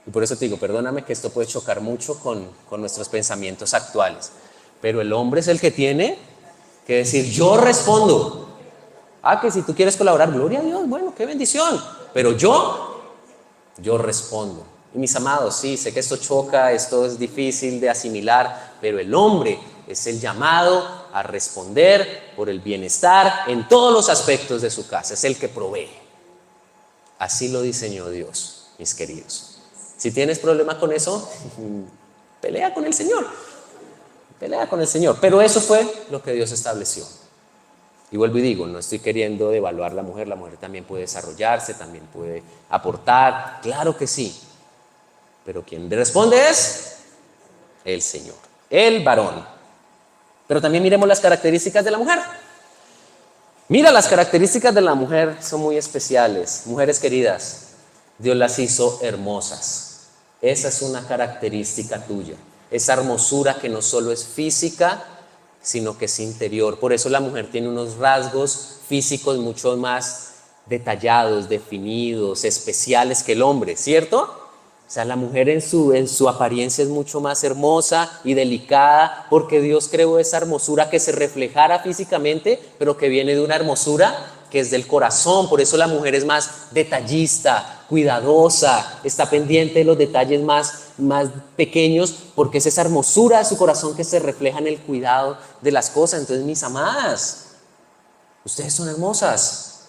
Speaker 1: Y por eso te digo, perdóname que esto puede chocar mucho con nuestros pensamientos actuales. Pero el hombre es el que tiene que decir, yo respondo. Que si tú quieres colaborar, gloria a Dios, bueno, qué bendición. Pero yo respondo. Y mis amados, sí, sé que esto choca, esto es difícil de asimilar, pero el hombre es el llamado a responder por el bienestar en todos los aspectos de su casa, es el que provee. Así lo diseñó Dios, mis queridos. Si tienes problema con eso, pelea con el Señor. Pelea con el Señor. Pero eso fue lo que Dios estableció. Y vuelvo y digo, no estoy queriendo devaluar la mujer también puede desarrollarse, también puede aportar, claro que sí. Pero quien responde es el Señor, el varón. Pero también miremos las características de la mujer. Mira, las características de la mujer son muy especiales. Mujeres queridas, Dios las hizo hermosas. Esa es una característica tuya. Esa hermosura que no solo es física, sino que es interior. Por eso la mujer tiene unos rasgos físicos mucho más detallados, definidos, especiales que el hombre, ¿cierto? O sea, la mujer en su apariencia es mucho más hermosa y delicada, porque Dios creó esa hermosura que se reflejara físicamente, pero que viene de una hermosura que es del corazón. Por eso la mujer es más detallista, cuidadosa, está pendiente de los detalles más pequeños, porque es esa hermosura de su corazón que se refleja en el cuidado de las cosas. Entonces, mis amadas, ustedes son hermosas.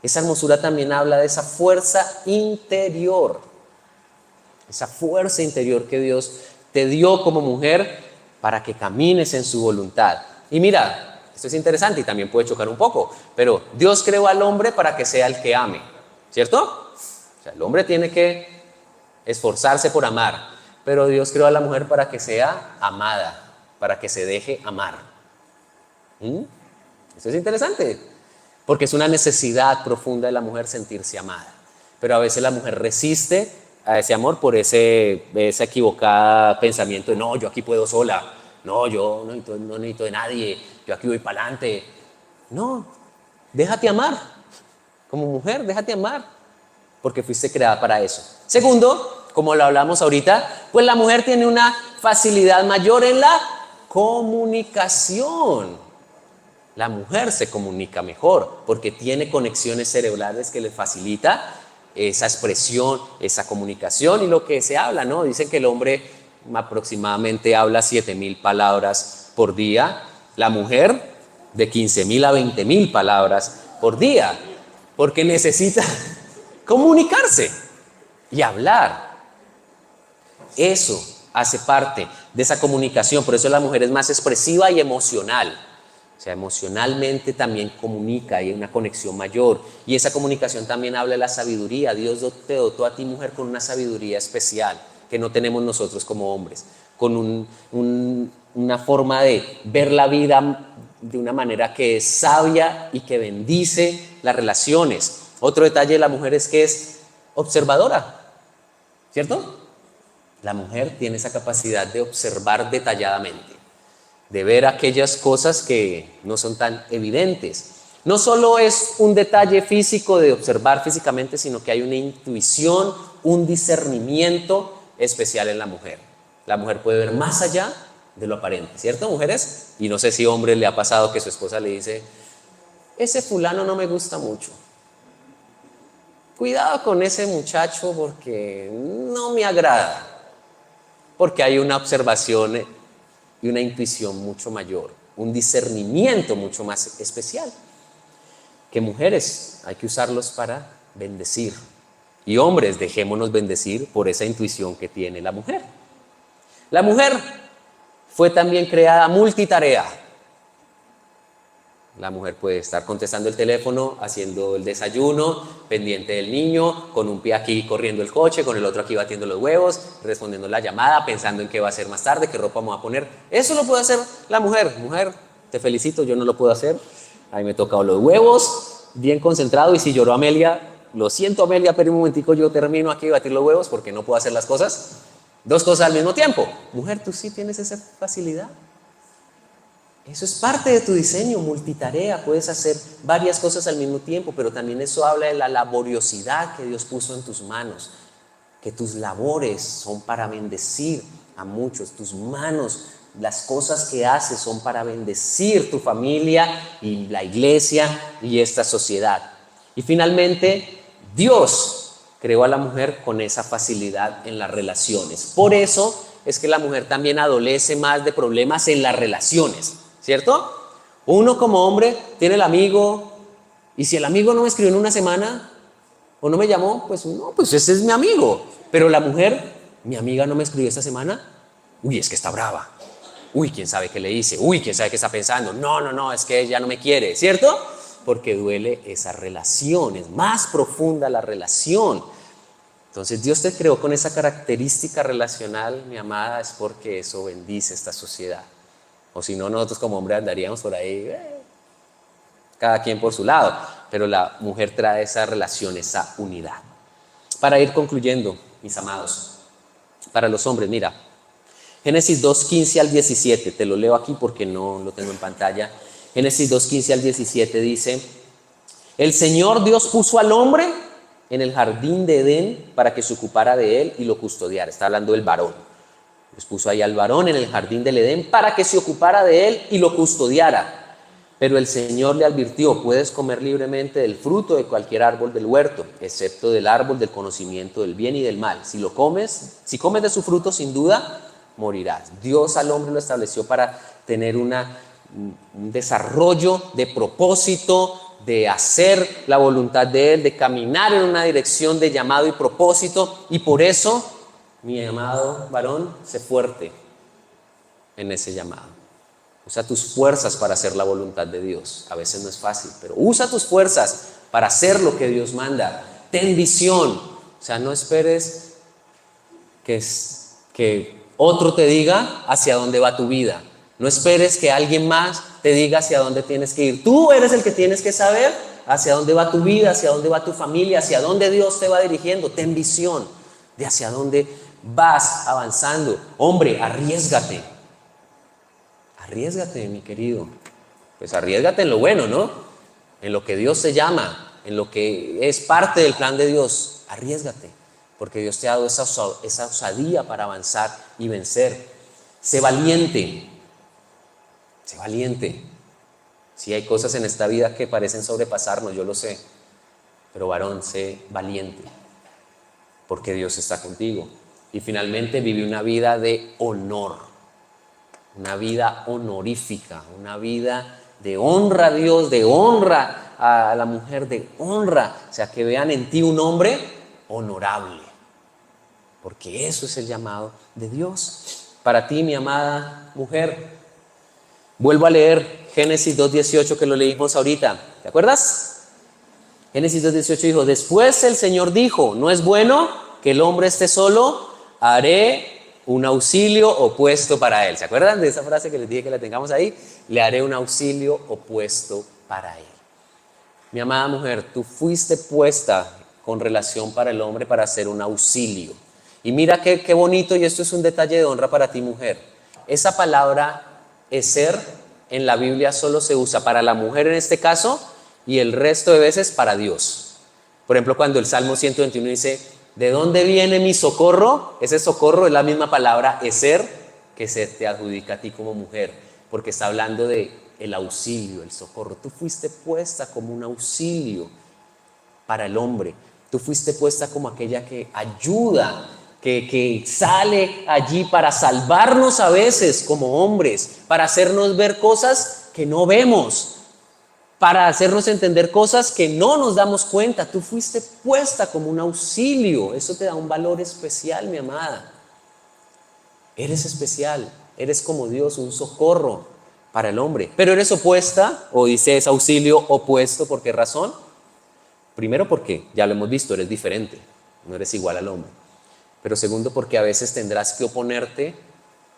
Speaker 1: Esa hermosura también habla de esa fuerza interior. Esa fuerza interior que Dios te dio como mujer para que camines en su voluntad. Y mira, esto es interesante y también puede chocar un poco, pero Dios creó al hombre para que sea el que ame, ¿cierto? O sea, el hombre tiene que esforzarse por amar, pero Dios creó a la mujer para que sea amada, para que se deje amar. Esto es interesante, porque es una necesidad profunda de la mujer sentirse amada, pero a veces la mujer resiste a ese amor por ese equivocado pensamiento de no, yo aquí puedo sola, no, yo no necesito de nadie, yo aquí voy para adelante. No, déjate amar, como mujer, déjate amar, porque fuiste creada para eso. Segundo, como lo hablamos ahorita, pues la mujer tiene una facilidad mayor en la comunicación. La mujer se comunica mejor porque tiene conexiones cerebrales que le facilita esa expresión, esa comunicación y lo que se habla, ¿no? Dicen que el hombre aproximadamente habla 7,000 palabras por día, la mujer de 15,000 a 20,000 palabras por día, porque necesita comunicarse y hablar. Eso hace parte de esa comunicación, por eso la mujer es más expresiva y emocional. O sea, emocionalmente también comunica, hay una conexión mayor. Y esa comunicación también habla de la sabiduría. Dios te dotó a ti, mujer, con una sabiduría especial que no tenemos nosotros como hombres. Con una forma de ver la vida de una manera que es sabia y que bendice las relaciones. Otro detalle de la mujer es que es observadora, ¿cierto? La mujer tiene esa capacidad de observar detalladamente, de ver aquellas cosas que no son tan evidentes. No solo es un detalle físico de observar físicamente, sino que hay una intuición, un discernimiento especial en la mujer. La mujer puede ver más allá de lo aparente, ¿cierto, mujeres? Y no sé si a hombre le ha pasado que su esposa le dice, ese fulano no me gusta mucho. Cuidado con ese muchacho porque no me agrada. Porque hay una observación y una intuición mucho mayor, un discernimiento mucho más especial, que mujeres hay que usarlos para bendecir Y hombres, dejémonos bendecir por esa intuición que tiene la mujer. La mujer fue también creada multitarea. La mujer puede estar contestando el teléfono, haciendo el desayuno, pendiente del niño, con un pie aquí corriendo el coche, con el otro aquí batiendo los huevos, respondiendo la llamada, pensando en qué va a hacer más tarde, qué ropa me va a poner. Eso lo puede hacer la mujer. Mujer, te felicito, yo no lo puedo hacer. A mí me he tocado los huevos, bien concentrado, y si lloró Amelia, lo siento Amelia, pero un momentico yo termino aquí de batir los huevos porque no puedo hacer las cosas, dos cosas al mismo tiempo. Mujer, tú sí tienes esa facilidad. Eso es parte de tu diseño, multitarea, puedes hacer varias cosas al mismo tiempo, pero también eso habla de la laboriosidad que Dios puso en tus manos, que tus labores son para bendecir a muchos, tus manos, las cosas que haces son para bendecir tu familia y la iglesia y esta sociedad. Y finalmente, Dios creó a la mujer con esa facilidad en las relaciones. Por eso es que la mujer también adolece más de problemas en las relaciones, ¿cierto? Uno como hombre tiene el amigo, y si el amigo no me escribió en una semana o no me llamó, pues no, pues ese es mi amigo. Pero la mujer, mi amiga no me escribió esta semana, uy, es que está brava. Uy, quién sabe qué le hice, uy, quién sabe qué está pensando. No, es que ella no me quiere, ¿cierto? Porque duele esa relación, es más profunda la relación. Entonces Dios te creó con esa característica relacional, mi amada, es porque eso bendice esta sociedad. O si no, nosotros como hombres andaríamos por ahí, cada quien por su lado. Pero la mujer trae esa relación, esa unidad. Para ir concluyendo, mis amados, para los hombres, mira, Génesis 2:15 al 17, te lo leo aquí porque no lo tengo en pantalla. Génesis 2:15 al 17 dice: el Señor Dios puso al hombre en el jardín de Edén para que se ocupara de él y lo custodiara. Está hablando del varón. Dios puso ahí al varón en el jardín del Edén para que se ocupara de él y lo custodiara. Pero el Señor le advirtió: puedes comer libremente del fruto de cualquier árbol del huerto, excepto del árbol del conocimiento del bien y del mal. Si comes de su fruto, sin duda morirás. Dios al hombre lo estableció para tener un desarrollo de propósito, de hacer la voluntad de Él, de caminar en una dirección de llamado y propósito. Y por eso, mi amado varón, sé fuerte en ese llamado. Usa tus fuerzas para hacer la voluntad de Dios. A veces no es fácil, pero usa tus fuerzas para hacer lo que Dios manda. Ten visión. O sea, no esperes que otro te diga hacia dónde va tu vida. No esperes que alguien más te diga hacia dónde tienes que ir. Tú eres el que tienes que saber hacia dónde va tu vida, hacia dónde va tu familia, hacia dónde Dios te va dirigiendo. Ten visión de hacia dónde vas avanzando. Hombre, arriésgate. Arriésgate, mi querido. Pues arriésgate en lo bueno, ¿no? En lo que Dios te llama, en lo que es parte del plan de Dios. Arriésgate, porque Dios te ha dado esa osadía para avanzar y vencer. Sé valiente. Sé valiente. Sí, hay cosas en esta vida que parecen sobrepasarnos, yo lo sé. Pero varón, sé valiente, porque Dios está contigo. Y finalmente vive una vida de honor. Una vida honorífica, una vida de honra a Dios, de honra a la mujer, de honra. O sea, que vean en ti un hombre honorable. Porque eso es el llamado de Dios. Para ti, mi amada mujer, vuelvo a leer Génesis 2:18 que lo leímos ahorita. ¿Te acuerdas? Génesis 2:18 dijo: después el Señor dijo, no es bueno que el hombre esté solo, haré un auxilio opuesto para él. ¿Se acuerdan de esa frase que les dije que la tengamos ahí? Le haré un auxilio opuesto para él. Mi amada mujer, tú fuiste puesta con relación para el hombre para hacer un auxilio. Y mira qué bonito, y esto es un detalle de honra para ti, mujer. Esa palabra eser en la Biblia solo se usa para la mujer en este caso y el resto de veces para Dios. Por ejemplo, cuando el Salmo 121 dice: ¿de dónde viene mi socorro? Ese socorro es la misma palabra eser que se te adjudica a ti como mujer, porque está hablando de el auxilio, el socorro. Tú fuiste puesta como un auxilio para el hombre. Tú fuiste puesta como aquella que ayuda, que sale allí para salvarnos a veces como hombres, para hacernos ver cosas que no vemos. para hacernos entender cosas que no nos damos cuenta. Tú fuiste puesta como un auxilio. Eso te da un valor especial, mi amada. Eres especial. Eres como Dios, un socorro para el hombre. Pero eres opuesta, o dices auxilio opuesto. ¿Por qué razón? Primero porque, ya lo hemos visto, eres diferente. No eres igual al hombre. Pero segundo porque a veces tendrás que oponerte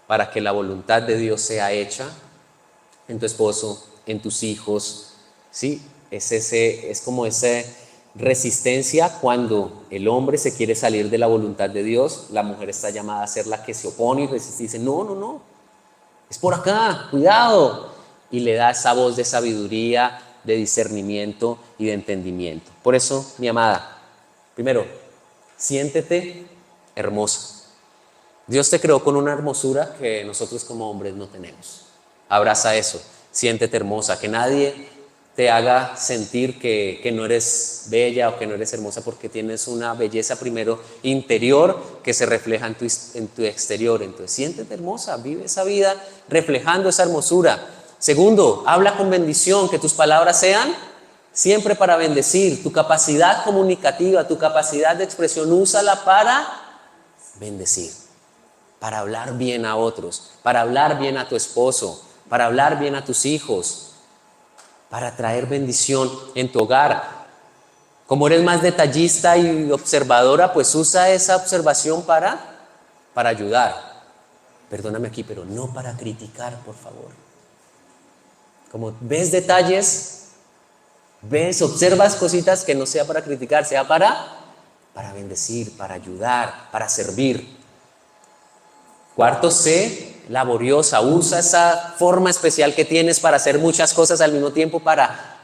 Speaker 1: para que la voluntad de Dios sea hecha en tu esposo, en tus hijos. Sí, es como esa resistencia cuando el hombre se quiere salir de la voluntad de Dios. La mujer está llamada a ser la que se opone y resiste y dice, no, es por acá, cuidado. Y le da esa voz de sabiduría, de discernimiento y de entendimiento. Por eso, mi amada, primero, siéntete hermosa. Dios te creó con una hermosura que nosotros como hombres no tenemos. Abraza eso, siéntete hermosa, que nadie te haga sentir que no eres bella o que no eres hermosa, porque tienes una belleza primero interior que se refleja en tu exterior. Entonces siéntete hermosa, vive esa vida reflejando esa hermosura. Segundo, habla con bendición, que tus palabras sean siempre para bendecir. Tu capacidad comunicativa, tu capacidad de expresión, úsala para bendecir, para hablar bien a otros, para hablar bien a tu esposo, para hablar bien a tus hijos, para traer bendición en tu hogar. Como eres más detallista y observadora, pues usa esa observación para ayudar. Perdóname aquí, pero no para criticar, por favor. Como ves detalles, observas cositas, que no sea para criticar, sea para bendecir, para ayudar, para servir. Cuarto, sé laboriosa, usa esa forma especial que tienes para hacer muchas cosas al mismo tiempo, para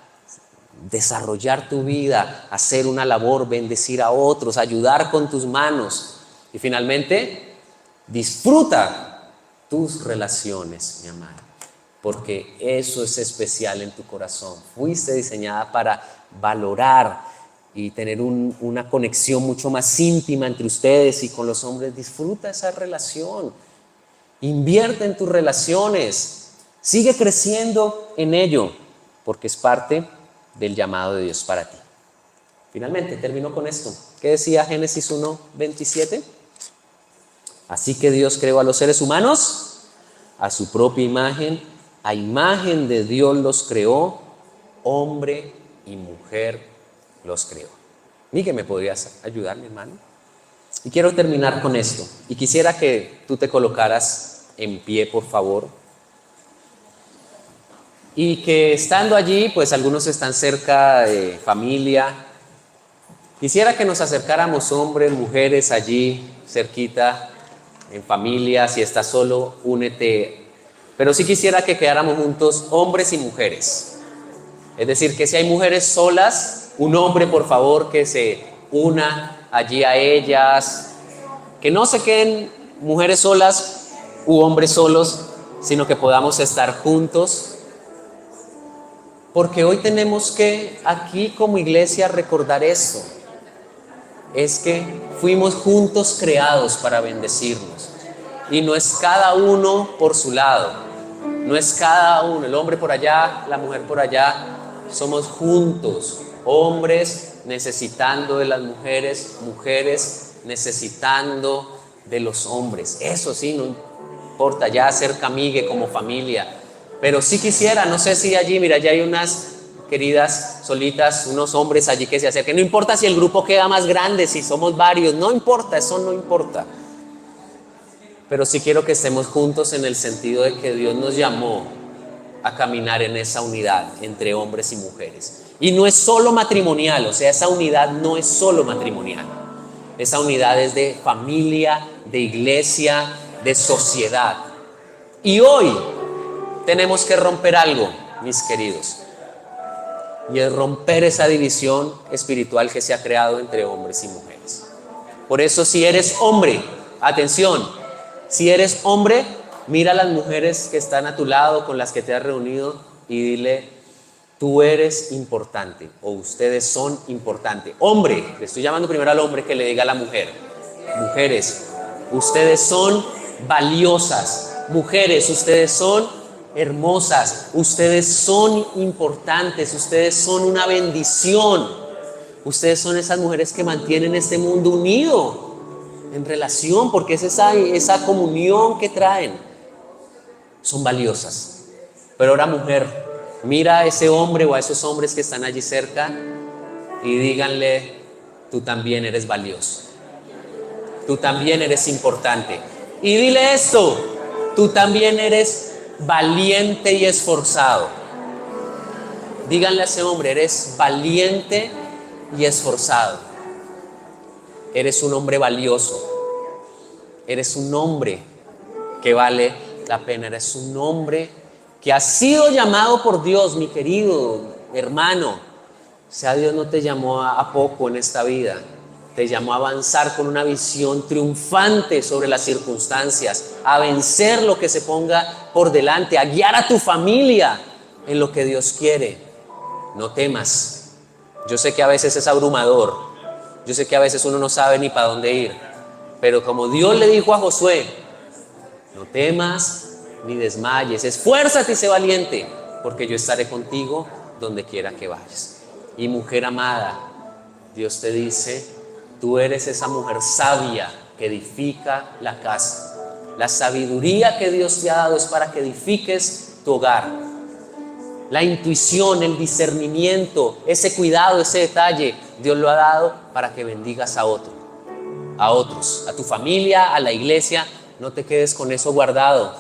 Speaker 1: desarrollar tu vida, hacer una labor, bendecir a otros, ayudar con tus manos. Y finalmente, disfruta tus relaciones, mi amada, porque eso es especial en tu corazón. Fuiste diseñada para valorar y tener una conexión mucho más íntima entre ustedes y con los hombres. Disfruta esa relación. Invierte en tus relaciones. Sigue creciendo en ello, porque es parte del llamado de Dios para ti. Finalmente, termino con esto. ¿Qué decía Génesis 1:27? Así que Dios creó a los seres humanos a su propia imagen. A imagen de Dios los creó, hombre y mujer los creó. Miguel, ¿me podrías ayudar, mi hermano? Y quiero terminar con esto. Y quisiera que tú te colocaras en pie, por favor. Y que estando allí, pues algunos están cerca de familia. Quisiera que nos acercáramos, hombres, mujeres, allí, cerquita, en familia. Si estás solo, únete. Pero sí quisiera que quedáramos juntos, hombres y mujeres. Es decir, que si hay mujeres solas, un hombre, por favor, que se una allí a ellas, que no se queden mujeres solas u hombres solos, sino que podamos estar juntos, porque hoy tenemos que aquí como iglesia recordar esto, es que fuimos juntos creados para bendecirnos, y no es cada uno por su lado, no es cada uno, el hombre por allá, la mujer por allá, somos juntos, hombres necesitando de las mujeres, mujeres necesitando de los hombres. Eso sí, no importa ya hacer camigue como familia, pero sí quisiera, no sé si allí, mira, ya hay unas queridas solitas, unos hombres allí que se acerquen. No importa si el grupo queda más grande, si somos varios, no importa, eso no importa. Pero sí quiero que estemos juntos en el sentido de que Dios nos llamó a caminar en esa unidad entre hombres y mujeres. Y no es solo matrimonial, o sea, esa unidad no es solo matrimonial. Esa unidad es de familia, de iglesia, de sociedad. Y hoy tenemos que romper algo, mis queridos. Y es romper esa división espiritual que se ha creado entre hombres y mujeres. Por eso, si eres hombre, atención, si eres hombre, mira a las mujeres que están a tu lado, con las que te has reunido, y dile: tú eres importante, o ustedes son importantes. Hombre, le estoy llamando primero al hombre, que le diga a la mujer: mujeres, ustedes son valiosas. Mujeres, ustedes son hermosas, ustedes son importantes, ustedes son una bendición. Ustedes son esas mujeres que mantienen este mundo unido en relación, porque es esa comunión que traen. Son valiosas. Pero ahora, mujer, mira a ese hombre o a esos hombres que están allí cerca y díganle: tú también eres valioso, tú también eres importante. Y dile esto: tú también eres valiente y esforzado. Díganle a ese hombre: eres valiente y esforzado. Eres un hombre valioso. Eres un hombre que vale la pena. Eres un hombre que ha sido llamado por Dios, mi querido hermano. O sea, Dios no te llamó a poco en esta vida. Te llamó a avanzar con una visión triunfante sobre las circunstancias, a vencer lo que se ponga por delante, a guiar a tu familia en lo que Dios quiere. No temas. Yo sé que a veces es abrumador. Yo sé que a veces uno no sabe ni para dónde ir. Pero como Dios le dijo a Josué: no temas ni desmayes, esfuérzate y sé valiente, porque yo estaré contigo donde quiera que vayas. Y mujer amada, Dios te dice: tú eres esa mujer sabia que edifica la casa. La sabiduría que Dios te ha dado es para que edifiques tu hogar. La intuición, el discernimiento, ese cuidado, ese detalle, Dios lo ha dado para que bendigas a otros, a tu familia, a la iglesia. No te quedes con eso guardado,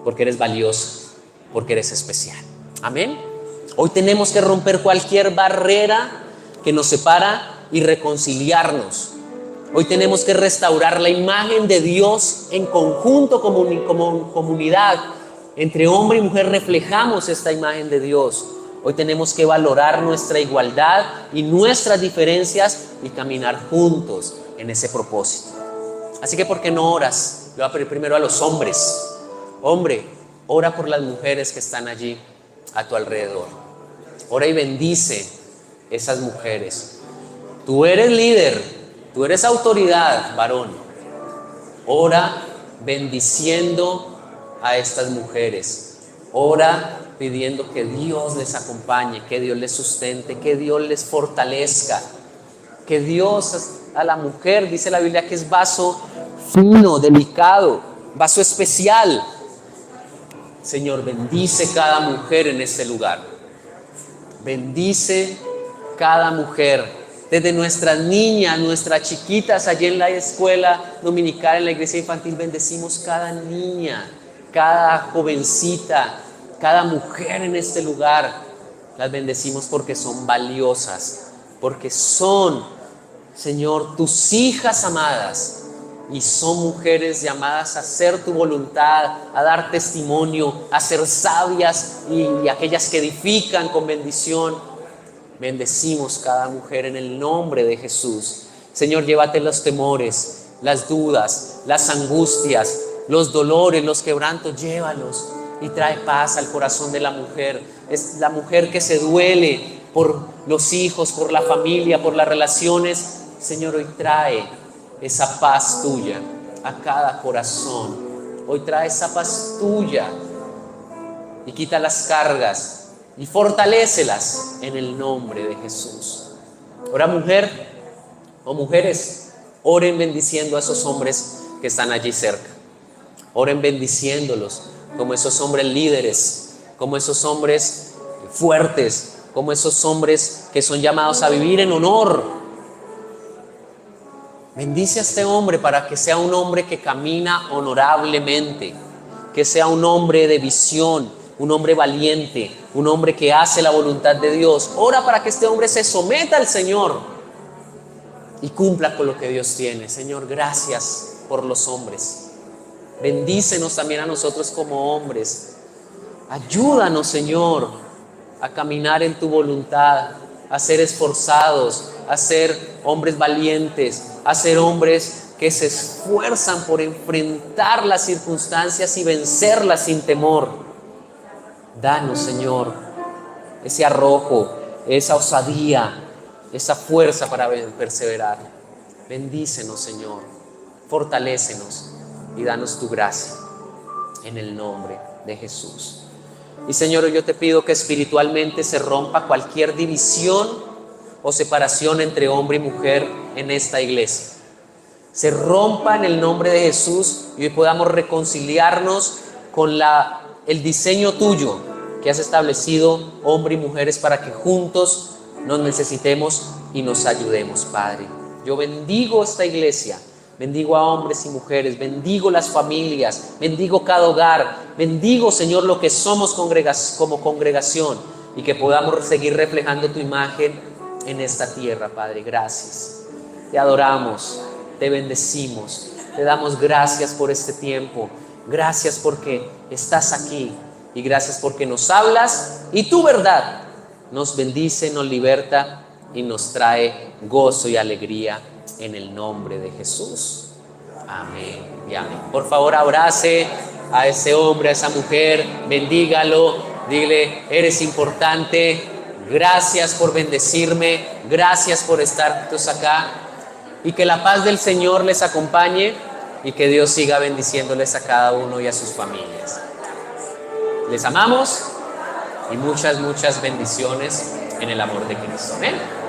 Speaker 1: porque eres valioso, porque eres especial. Amén. Hoy tenemos que romper cualquier barrera que nos separa y reconciliarnos. Hoy tenemos que restaurar la imagen de Dios en conjunto, como comunidad. Entre hombre y mujer reflejamos esta imagen de Dios. Hoy tenemos que valorar nuestra igualdad y nuestras diferencias y caminar juntos en ese propósito. Así que, ¿por qué no oras? Le voy a pedir primero a los hombres. Hombre, ora por las mujeres que están allí a tu alrededor. Ora y bendice esas mujeres. Tú eres líder, tú eres autoridad, varón. Ora bendiciendo a estas mujeres. Ora pidiendo que Dios les acompañe, que Dios les sustente, que Dios les fortalezca. Que Dios a la mujer, dice la Biblia, que es vaso fino, delicado, vaso especial. Señor, bendice cada mujer en este lugar. Bendice cada mujer, desde nuestras niñas, nuestras chiquitas allí en la escuela dominical, en la iglesia infantil. Bendecimos cada niña, cada jovencita, cada mujer en este lugar. Las bendecimos porque son valiosas, porque son, Señor, tus hijas amadas. Y son mujeres llamadas a hacer tu voluntad, a dar testimonio, a ser sabias y aquellas que edifican con bendición. Bendecimos cada mujer en el nombre de Jesús. Señor, llévate los temores, las dudas, las angustias, los dolores, los quebrantos, llévalos y trae paz al corazón de la mujer. Es la mujer que se duele por los hijos, por la familia, por las relaciones. Señor, hoy trae esa paz tuya a cada corazón. Hoy trae esa paz tuya y quita las cargas y fortalécelas en el nombre de Jesús. Ahora, mujer o mujeres, oren bendiciendo a esos hombres que están allí cerca. Oren bendiciéndolos como esos hombres líderes, como esos hombres fuertes, como esos hombres que son llamados a vivir en honor. Bendice a este hombre para que sea un hombre que camina honorablemente, que sea un hombre de visión, un hombre valiente, un hombre que hace la voluntad de Dios. Ora para que este hombre se someta al Señor y cumpla con lo que Dios tiene. Señor, gracias por los hombres. Bendícenos también a nosotros como hombres. Ayúdanos, Señor, a caminar en tu voluntad, a ser esforzados, a ser hombres valientes, a ser hombres que se esfuerzan por enfrentar las circunstancias y vencerlas sin temor. Danos, Señor, ese arrojo, esa osadía, esa fuerza para perseverar. Bendícenos, Señor, fortalécenos y danos tu gracia en el nombre de Jesús. Y Señor, yo te pido que espiritualmente se rompa cualquier división o separación entre hombre y mujer en esta iglesia. Se rompa en el nombre de Jesús y hoy podamos reconciliarnos con el diseño tuyo que has establecido, hombre y mujeres, para que juntos nos necesitemos y nos ayudemos, Padre. Yo bendigo esta iglesia, bendigo a hombres y mujeres, bendigo las familias, bendigo cada hogar, bendigo, Señor, lo que somos como congregación y que podamos seguir reflejando tu imagen en esta tierra, Padre. Gracias. Te adoramos, te bendecimos, te damos gracias por este tiempo. Gracias porque estás aquí y gracias porque nos hablas y tu verdad nos bendice, nos liberta y nos trae gozo y alegría en el nombre de Jesús. Amén y amén. Por favor, abrace a ese hombre, a esa mujer, bendígalo, dile, eres importante, gracias por bendecirme, gracias por estar juntos acá y que la paz del Señor les acompañe y que Dios siga bendiciéndoles a cada uno y a sus familias. Les amamos y muchas bendiciones en el amor de Cristo. Amén.